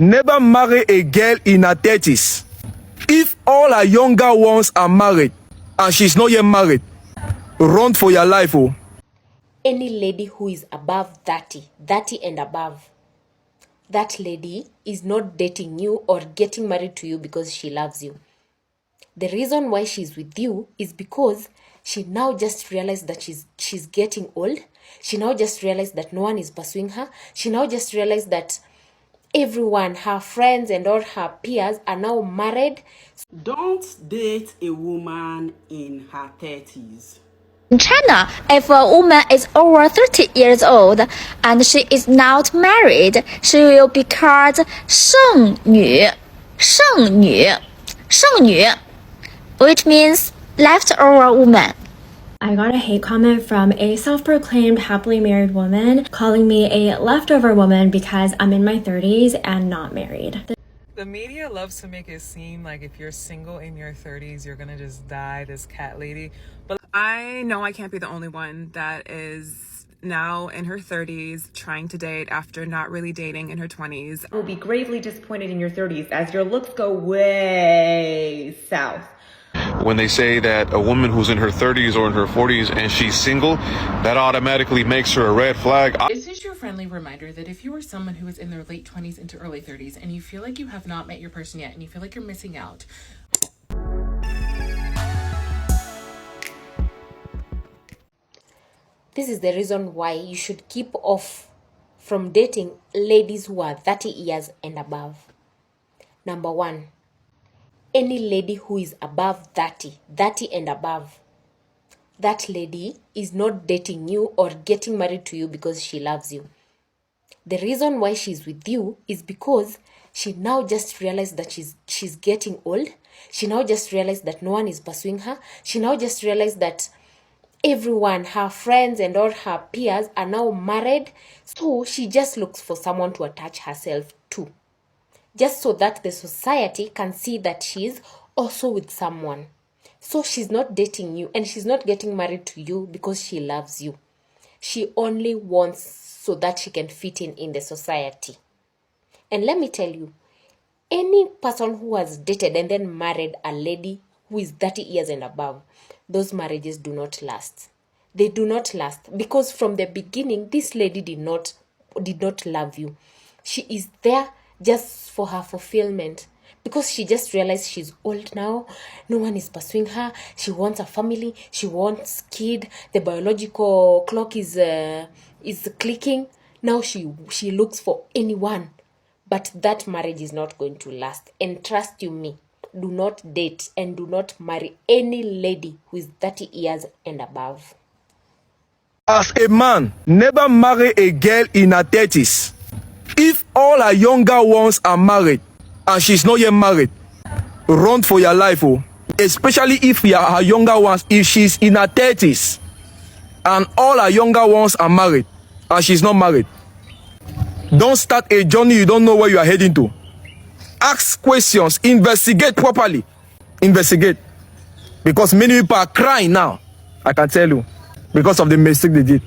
Never marry a girl in her 30s. If all her younger ones are married and she's not yet married, run for your life. Oh. Any lady who is above 30 and above, that lady is not dating you or getting married to you because she loves you. The reason why she's with you is because she now just realized that she's getting old. She now just realized that no one is pursuing her. She now just realized that everyone, her friends and all her peers are now married. Don't date a woman in her 30s. In China, if a woman is over 30 years old and she is not married, she will be called 剩女,剩女,剩女, which means leftover woman. I got a hate comment from a self-proclaimed happily married woman calling me a leftover woman because I'm in my 30s and not married. The media loves to make it seem like if you're single in your 30s, you're gonna just die, this cat lady. But I know I can't be the only one that is now in her 30s trying to date after not really dating in her 20s. You'll be gravely disappointed in your 30s as your looks go way south. When they say that a woman who's in her 30s or in her 40s and she's single, that automatically makes her a red flag. This is your friendly reminder that if you are someone who is in their late 20s into early 30s and you feel like you have not met your person yet and you feel like you're missing out, This is the reason why you should keep off from dating ladies who are 30 years and above. Number one, any lady who is above 30 and above, that lady is not dating you or getting married to you because she loves you. The reason why she's with you is because she now just realized that she's getting old. She now just realized that no one is pursuing her. She now just realized that everyone, her friends and all her peers are now married. So she just looks for someone to attach herself to, just so that the society can see that she's also with someone. So she's not dating you and she's not getting married to you because she loves you. She only wants so that she can fit in the society. And let me tell you, any person who has dated and then married a lady who is 30 years and above, those marriages do not last. They do not last because from the beginning, this lady did not love you. She is there just for her fulfillment because she just realized she's old now. No one is pursuing her. She wants a family. She wants kid. The biological clock is clicking. Now she looks for anyone. But that marriage is not going to last. And trust you me, do not date and do not marry any lady who is 30 years and above. As a man, never marry a girl in her 30s. If all her younger ones are married and she's not yet married, run for your life. Oh. Especially if her younger ones, if she's in her 30s and all her younger ones are married and she's not married, don't start a journey you don't know where you are heading to. Ask questions, investigate properly. Investigate. Because many people are crying now, I can tell you, because of the mistake they did.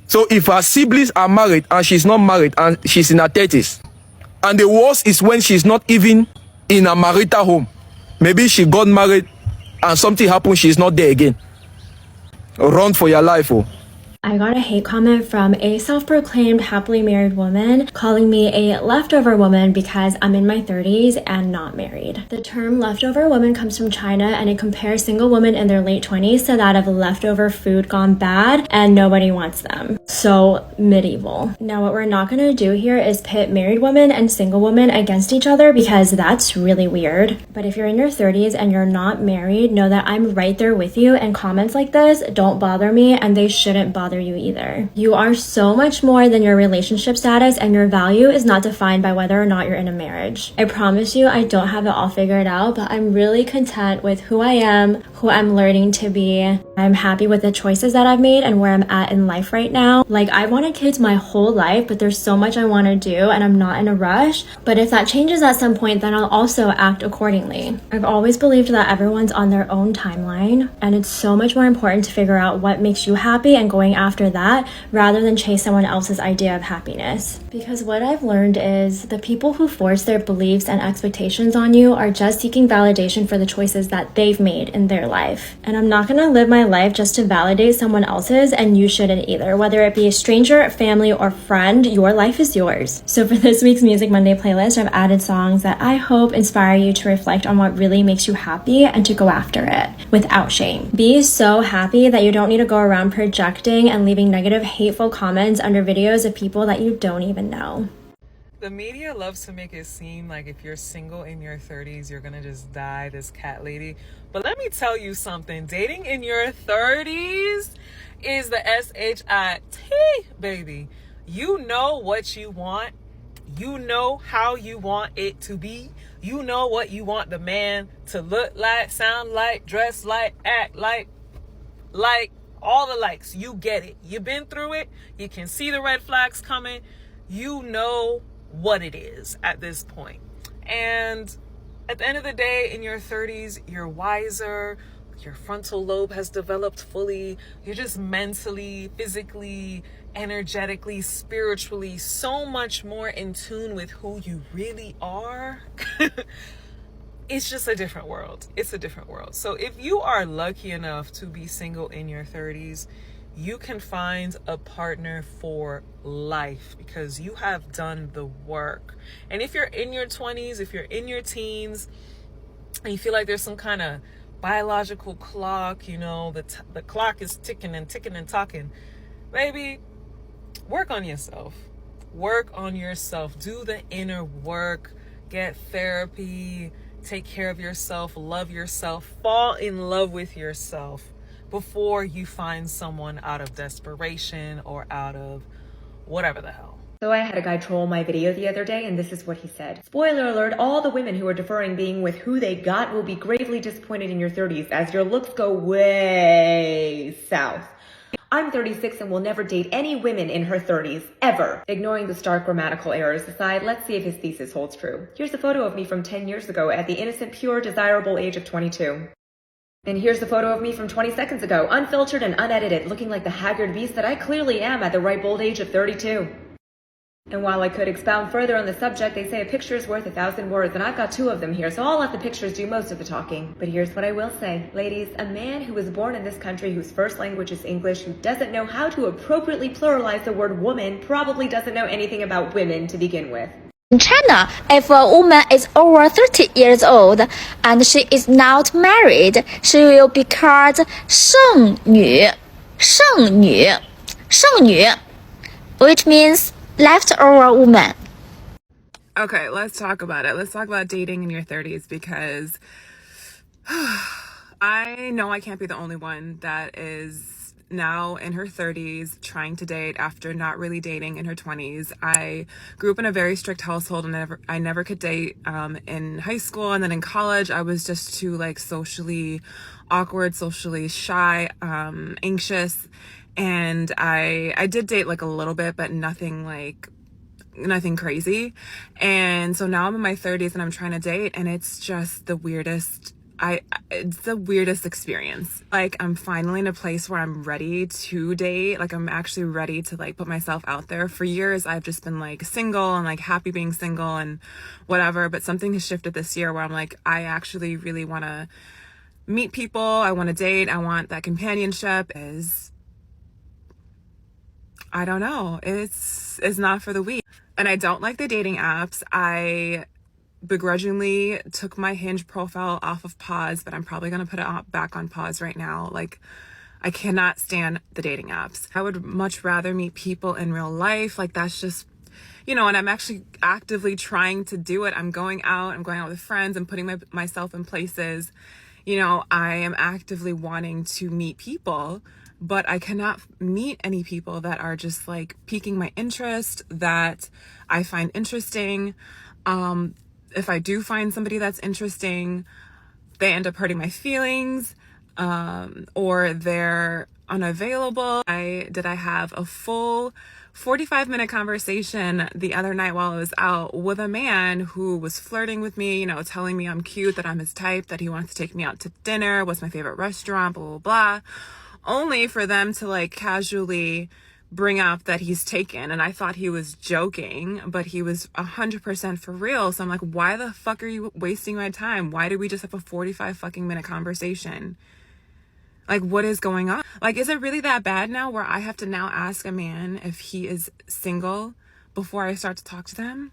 So if her siblings are married and she's not married and she's in her 30s, and the worst is when she's not even in a marital home. Maybe she got married and something happened, she's not there again. Run for your life. Oh. I got a hate comment from a self-proclaimed happily married woman calling me a leftover woman because I'm in my 30s and not married. The term leftover woman comes from China and it compares single women in their late 20s to that of leftover food gone bad and nobody wants them. So medieval. Now what we're not going to do here is pit married women and single women against each other because that's really weird. But if you're in your 30s and you're not married, know that I'm right there with you, and comments like this don't bother me and they shouldn't bother you either. You are so much more than your relationship status, and your value is not defined by whether or not you're in a marriage. I promise you I don't have it all figured out, but I'm really content with who I am, who I'm learning to be. I'm happy with the choices that I've made and where I'm at in life right now. Like, I wanted kids my whole life, but there's so much I want to do and I'm not in a rush. But if that changes at some point, then I'll also act accordingly. I've always believed that everyone's on their own timeline, and it's so much more important to figure out what makes you happy and going after that rather than chase someone else's idea of happiness. Because what I've learned is the people who force their beliefs and expectations on you are just seeking validation for the choices that they've made in their life. And I'm not gonna live my life just to validate someone else's, and you shouldn't either. Whether it be a stranger, family, or friend, your life is yours. So for this week's Music Monday playlist, I've added songs that I hope inspire you to reflect on what really makes you happy and to go after it without shame. Be so happy that you don't need to go around projecting and leaving negative, hateful comments under videos of people that you don't even know. The media loves to make it seem like if you're single in your 30s, you're gonna just die this cat lady. But let me tell you something, dating in your 30s is the SHIT, baby. You know what you want. You know how you want it to be. You know what you want the man to look like, sound like, dress like, act like all the likes. You get it. You've been through it. You can see the red flags coming. You know what it is at this point. And at the end of the day, in your 30s, you're wiser. Your frontal lobe has developed fully. You're just mentally, physically, energetically, spiritually, so much more in tune with who you really are. It's just a different world. It's a different world. So if you are lucky enough to be single in your 30s, you can find a partner for life because you have done the work. And if you're in your 20s, if you're in your teens, and you feel like there's some kind of biological clock, you know, the clock is ticking and ticking and talking, baby, work on yourself. Work on yourself. Do the inner work. Get therapy. Take care of yourself. Love yourself. Fall in love with yourself before you find someone out of desperation or out of whatever the hell. So I had a guy troll my video the other day, and this is what he said. Spoiler alert, all the women who are deferring being with who they got will be gravely disappointed in your 30s as your looks go way south. I'm 36 and will never date any women in her 30s, ever. Ignoring the stark grammatical errors aside, let's see if his thesis holds true. Here's a photo of me from 10 years ago at the innocent, pure, desirable age of 22. And here's the photo of me from 20 seconds ago, unfiltered and unedited, looking like the haggard beast that I clearly am at the ripe old age of 32. And while I could expound further on the subject, they say a picture is worth 1,000 words, and I've got 2 of them here, so I'll let the pictures do most of the talking. But here's what I will say. Ladies, a man who was born in this country, whose first language is English, who doesn't know how to appropriately pluralize the word woman, probably doesn't know anything about women to begin with. In China, if a woman is over 30 years old and she is not married, she will be called 剩女,剩女,剩女, which means leftover woman. Okay, let's talk about it. Let's talk about dating in your 30s because I know I can't be the only one that is now in her 30s trying to date after not really dating in her 20s. I grew up in a very strict household and I never could date in high school, and then in college I was just too socially awkward, socially shy, anxious, and I did date a little bit, but nothing crazy. And so now I'm in my 30s and I'm trying to date, and it's just the weirdest experience. I'm finally in a place where I'm ready to date. I'm actually ready to put myself out there. For years I've just been single and happy being single and whatever, but something has shifted this year where I'm I actually really want to meet people. I want to date. I want that companionship. I don't know. It's not for the weak. And I don't like the dating apps. I begrudgingly took my Hinge profile off of pause, but I'm probably going to put it back on pause right now. I cannot stand the dating apps. I would much rather meet people in real life. That's just, and I'm actually actively trying to do it. I'm going out with friends and putting myself in places. I am actively wanting to meet people, but I cannot meet any people that are just piquing my interest, that I find interesting. If I do find somebody that's interesting, they end up hurting my feelings, or they're unavailable. I have a full 45-minute conversation the other night while I was out with a man who was flirting with me, telling me I'm cute, that I'm his type, that he wants to take me out to dinner, what's my favorite restaurant, blah, blah, blah. only for them to like casually bring up that he's taken. And I thought he was joking, but he was 100% for real. So I'm like, why the fuck are you wasting my time? Why did we just have a 45 fucking minute conversation? Like, what is going on? Like, is it really that bad now where I have to now ask a man if he is single before I start to talk to them?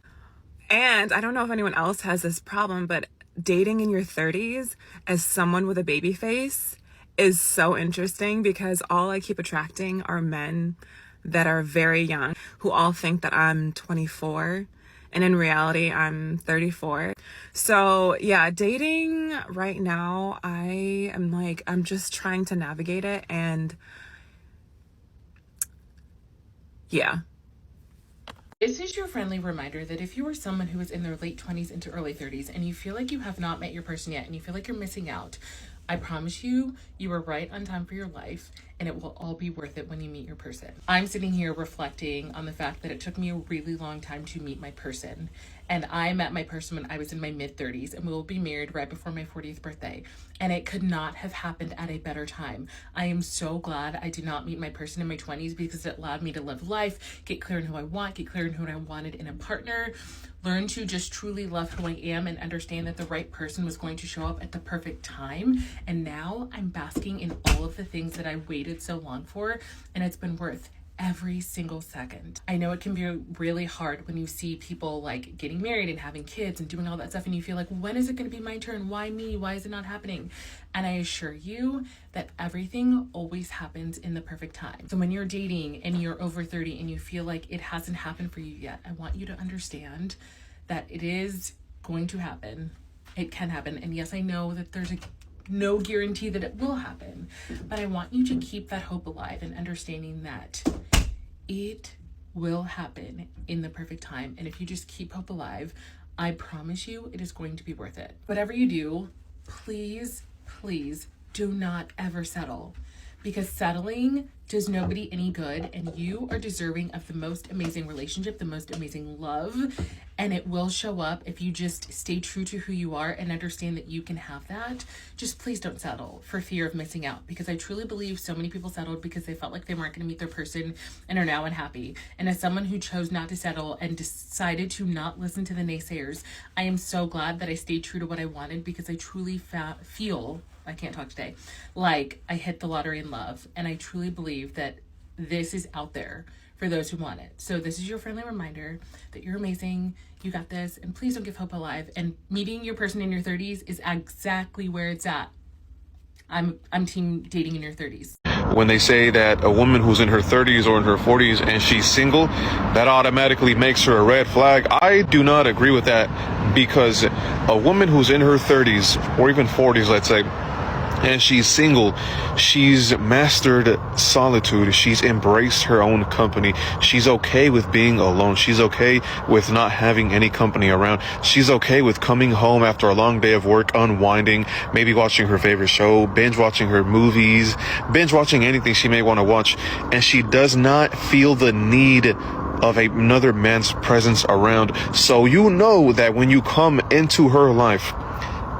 And I don't know if anyone else has this problem, but dating in your 30s as someone with a baby face is so interesting, because all I keep attracting are men that are very young who all think that I'm 24. And in reality, I'm 34. So yeah, dating right now, I'm just trying to navigate it. And yeah. This is your friendly reminder that if you are someone who is in their late 20s into early 30s and you feel like you have not met your person yet and you feel like you're missing out, I promise you, you are right on time for your life, and it will all be worth it when you meet your person. I'm sitting here reflecting on the fact that it took me a really long time to meet my person. And I met my person when I was in my mid-30s, and we will be married right before my 40th birthday. And it could not have happened at a better time. I am so glad I did not meet my person in my 20s, because it allowed me to live life, get clear on who I want, get clear on who I wanted in a partner, learn to just truly love who I am, and understand that the right person was going to show up at the perfect time. And now I'm basking in all of the things that I waited so long for, and it's been worth every single second. I know it can be really hard when you see people like getting married and having kids and doing all that stuff, and you feel like, when is it going to be my turn? Why me? Why is it not happening? And I assure you that everything always happens in the perfect time. So when you're dating and you're over 30 and you feel like it hasn't happened for you yet, I want you to understand that it is going to happen. It can happen. And yes, I know that there's no guarantee that it will happen, but I want you to keep that hope alive and understanding that it will happen in the perfect time. And if you just keep hope alive, I promise you it is going to be worth it. Whatever you do, please, please do not ever settle, because settling does nobody any good, and you are deserving of the most amazing relationship, the most amazing love, and it will show up if you just stay true to who you are and understand that you can have that. Just please don't settle for fear of missing out, because I truly believe so many people settled because they felt like they weren't going to meet their person and are now unhappy. And as someone who chose not to settle and decided to not listen to the naysayers, I am so glad that I stayed true to what I wanted, because I truly feel, I can't talk today, like I hit the lottery in love. And I truly believe that this is out there for those who want it. So this is your friendly reminder that you're amazing, you got this, and please don't give hope alive. And meeting your person in your 30s is exactly where it's at. I'm team dating in your 30s. When they say that a woman who's in her 30s or in her 40s and she's single, that automatically makes her a red flag, I do not agree with that, because a woman who's in her 30s or even 40s, let's say, and she's single, she's mastered solitude. She's embraced her own company. She's okay with being alone. She's okay with not having any company around. She's okay with coming home after a long day of work, unwinding, maybe watching her favorite show, binge watching her movies, binge watching anything she may want to watch. And she does not feel the need of another man's presence around. So you know that when you come into her life,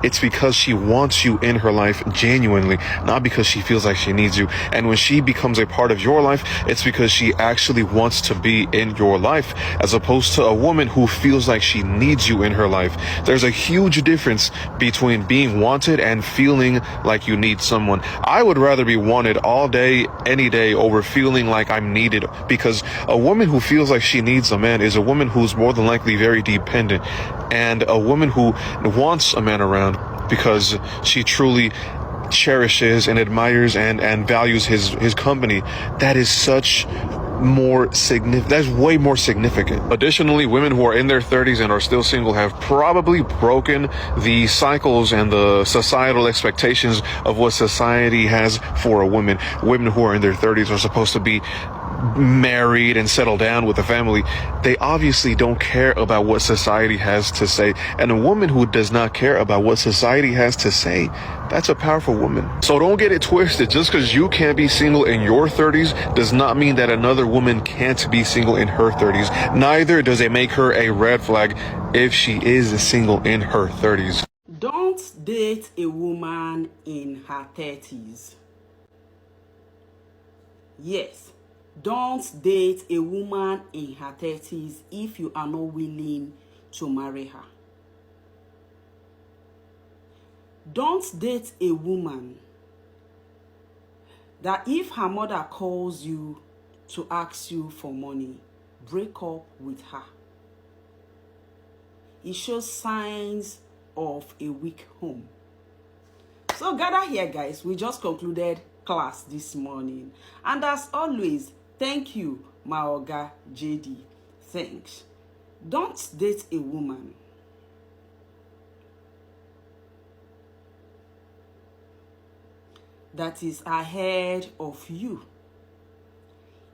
it's because she wants you in her life genuinely, not because she feels like she needs you. And when she becomes a part of your life, it's because she actually wants to be in your life, as opposed to a woman who feels like she needs you in her life. There's a huge difference between being wanted and feeling like you need someone. I would rather be wanted all day, any day, over feeling like I'm needed, because a woman who feels like she needs a man is a woman who's more than likely very dependent, and a woman who wants a man around because she truly cherishes and admires and values his company. That is that's way more significant. Additionally, women who are in their 30s and are still single have probably broken the cycles and the societal expectations of what society has for a woman. Women who are in their 30s are supposed to be married and settle down with a family. They obviously don't care about what society has to say. And a woman who does not care about what society has to say, that's a powerful woman. So don't get it twisted. Just because you can't be single in your 30s does not mean that another woman can't be single in her 30s. Neither does it make her a red flag if she is single in her 30s. Don't date a woman in her 30s. Yes, don't date a woman in her 30s if you are not willing to marry her. Don't date a woman that if her mother calls you to ask you for money, break up with her. It shows signs of a weak home. So gather here, guys. We just concluded class this morning. And as always, thank you, my Oga JD. Thanks. Don't date a woman that is ahead of you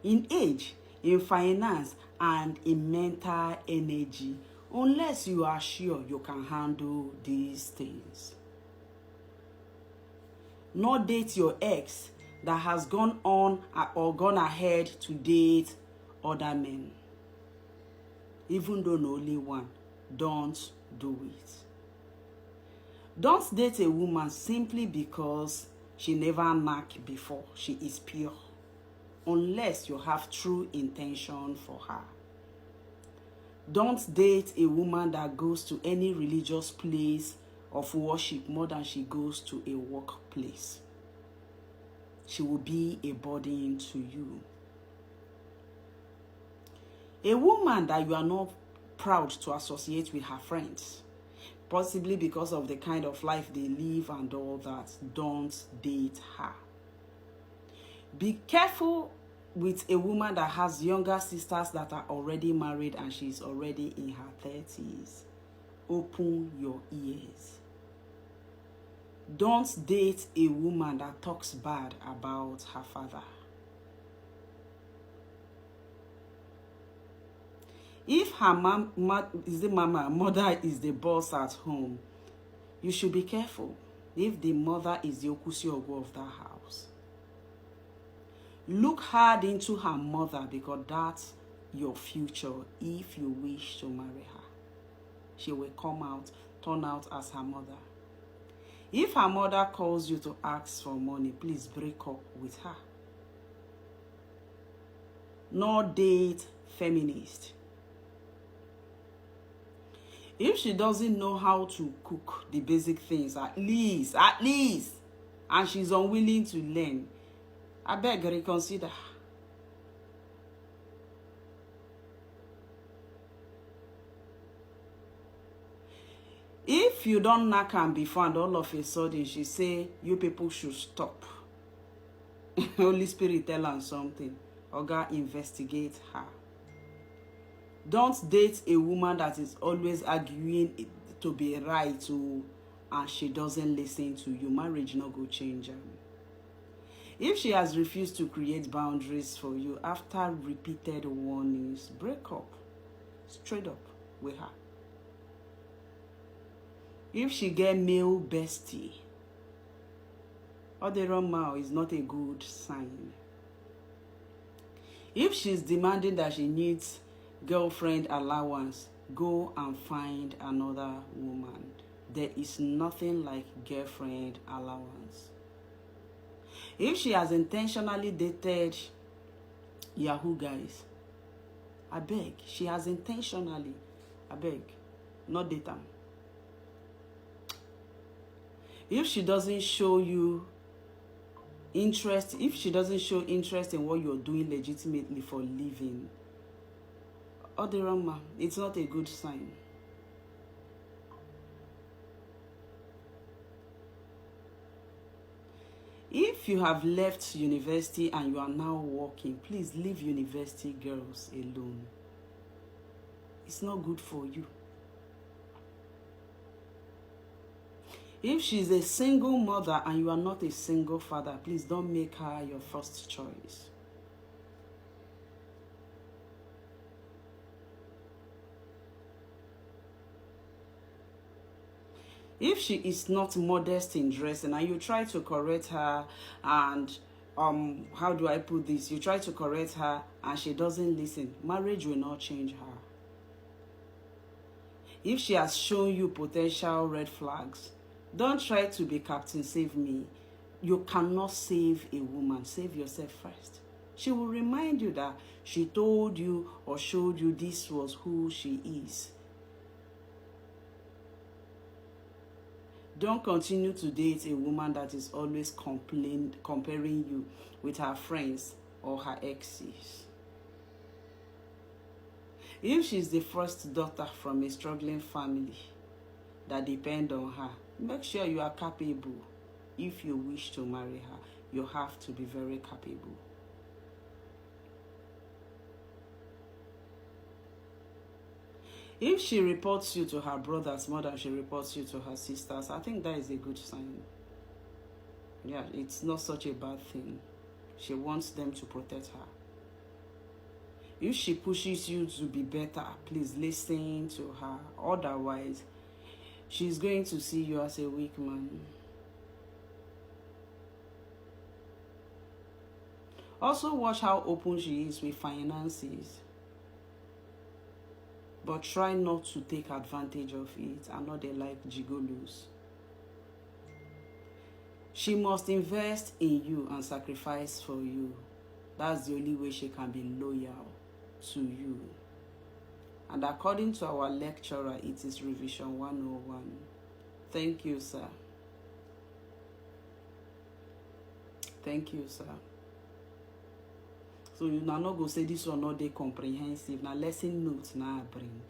in age, in finance, and in mental energy, unless you are sure you can handle these things. Not date your ex that has gone on or gone ahead to date other men. Even though no only one, don't do it. Don't date a woman simply because she never knocked before. She is pure. Unless you have true intention for her. Don't date a woman that goes to any religious place of worship more than she goes to a workplace. She will be a burden to you. A woman that you are not proud to associate with her friends, possibly because of the kind of life they live and all that, don't date her. Be careful with a woman that has younger sisters that are already married and she's already in her 30s. Open your ears. Don't date a woman that talks bad about her father. If her mother is the boss at home, you should be careful if the mother is the Okusi Ogo of that house. Look hard into her mother because that's your future if you wish to marry her. She will turn out as her mother. If her mother calls you to ask for money, please break up with her. Not date feminist. If she doesn't know how to cook the basic things, at least, and she's unwilling to learn, I beg reconsider. If you don't knock her before and all of a sudden she say, you people should stop. Holy Spirit tell her something. Oga, investigate her. Don't date a woman that is always arguing to be right and she doesn't listen to you. Marriage not go change her. If she has refused to create boundaries for you after repeated warnings, break up straight up with her. If she get male bestie, Oderoma is not a good sign. If she's demanding that she needs girlfriend allowance, go and find another woman. There is nothing like girlfriend allowance. If she has intentionally dated Yahoo guys, I beg, she has intentionally, I beg, not date them. If she doesn't show you interest, if she doesn't show interest in what you're doing legitimately for living, Oderama, it's not a good sign. If you have left university and you are now working, please leave university girls alone. It's not good for you. If she's a single mother and you are not a single father, please don't make her your first choice. If she is not modest in dressing and you try to correct her and how do I put this? You try to correct her and she doesn't listen, marriage will not change her. If she has shown you potential red flags, don't try to be Captain Save Me. You cannot save a woman. Save yourself first. she will remind you that she told you or showed you this was who she is. Don't continue to date a woman that is always comparing you with her friends or her exes. If she's the first daughter from a struggling family that depend on her, make sure you are capable. If you wish to marry her, you have to be very capable. If she reports you to her brothers more than she reports you to her sisters, I think that is a good sign. Yeah, it's not such a bad thing. She wants them to protect her. If she pushes you to be better, please listen to her. Otherwise, she's going to see you as a weak man. Also, watch how open she is with finances. But try not to take advantage of it. I'm not there like gigolos. She must invest in you and sacrifice for you. That's the only way she can be loyal to you. And according to our lecturer, it is revision 101. Thank you, sir. Thank you, sir. So you now not go say this one not dey comprehensive. Now lesson notes now I bring.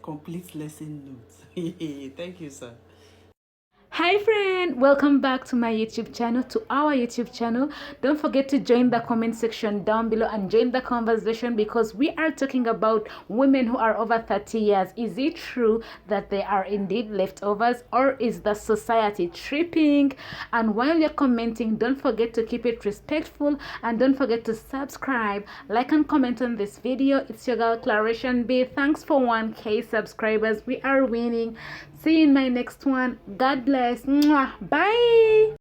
Complete lesson notes. Thank you, sir. Hi friend, welcome back to my YouTube channel, to our YouTube channel. Don't forget to join the comment section down below and join the conversation, because we are talking about women who are over 30 years. Is it true that they are indeed leftovers, or is the society tripping? And while you're commenting, don't forget to keep it respectful, and don't forget to subscribe, like and comment on this video. It's your girl CLARISHIAN.B. Thanks for 1K subscribers. We are winning. See you in my next one. God bless. Mwah. Bye.